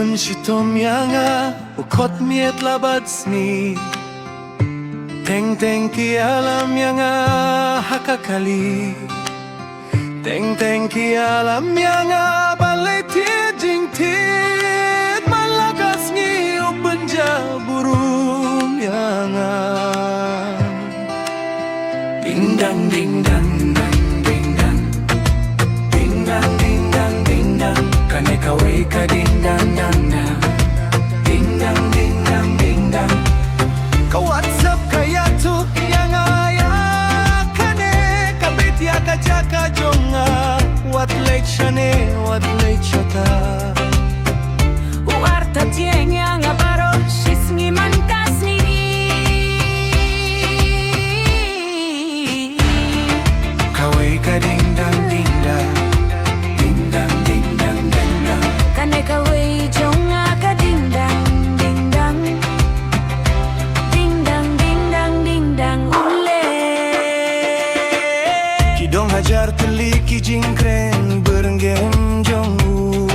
Upun shitom yanga ukot miet labadsni Teng teng ki alam yanga hakakali Teng teng ki alam yanga balay jing tit malakas ngi upun jaburum yanga Ding dang ding dang ding dang Ding dang ding dang ding dang Kane kaway ka ding dang dang dang Ding dang ding dang ding dang Ka WhatsApp kaya tu yang aya kane kabit ya ka jaka jonga What late shane what late shata Uarta tieng yang abaro shisngi man kasni Kaway ka ding dang ding dang Ding dang ding dang ding dang Kane kaway jonga ka ding dang ding dang Ding dang ding dang ding dang ule Kidong hajar teli ki jingkren berenggem jongu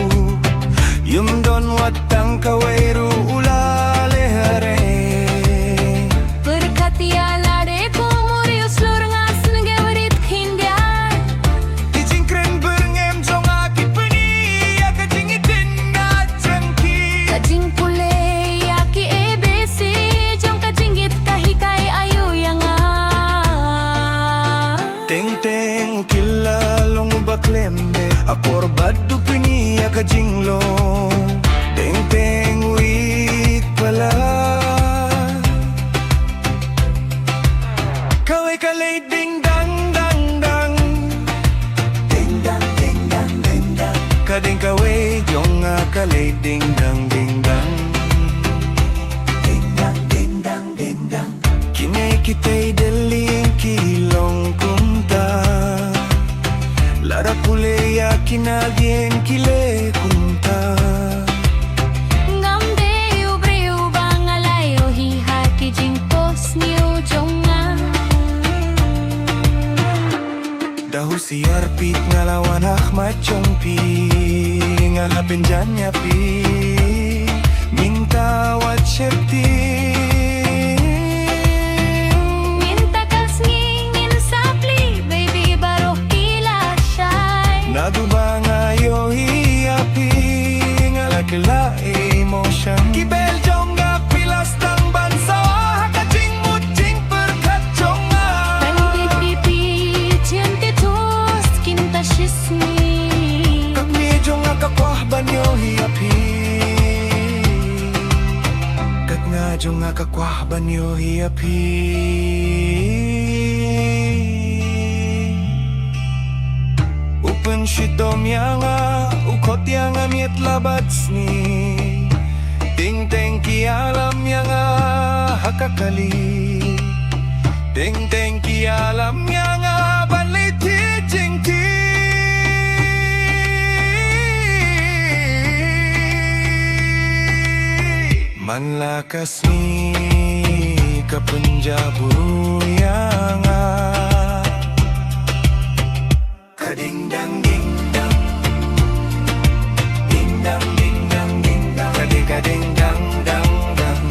Yum don watang kawairu ulale hare Berkati ala de kumurius lurungas ngewarit hindian Ki jingkren berenggem jong akit peni ya ka jingitin na jangki Kajing pule yaki ABC jong kajingit kahikai ayu yang Teng teng kilalong baklembe Apor badu pini ya ka jinglong Teng teng wit pala Kaway kalay ding dang dang dang Ding dang ding dang ding dang Kading kaway jong kalay ding dang ding dang Ding dang ding dang ding dang Kinay kitay daling kilong kumta Lara pule ya kinagien kile kumta Ngamde ubreu bangalayo hiha kijing pos ni ujonga Dahu siar pit ngalawan Ahmad Chongpi Ngalapin janya pi Minta wat syekti Minta kasngi ngin sapli baby baru kila shy Nagubang ayo hiapi Ngalakila emotion Kibel jongga pilas tang bansa Hakajing muting perkaconga Pandit pipi cienti tos kinta shisni Kami jongga kakwah banyo hiapi Kat nga jongga kakwah banyo hiapi Upen shitom yanga ukot yanga miet labadsni Ting teng ki alam yanga hakakali Ting teng ki alam yanga baliti jing ti Manlakas ni kapunjaburu yanga Kading dang ding dang Ding dang ding dang ding dang Kading kading dang dang dang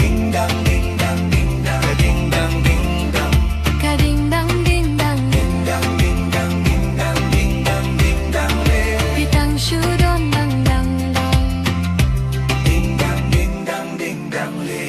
Ding dang ding dang ding dang Kading dang ding dang Kading dang ding dang Ding dang ding dang ding dang Ding dang ding dang le pitang syudon dang dang dang Ding dang ding dang ding dang le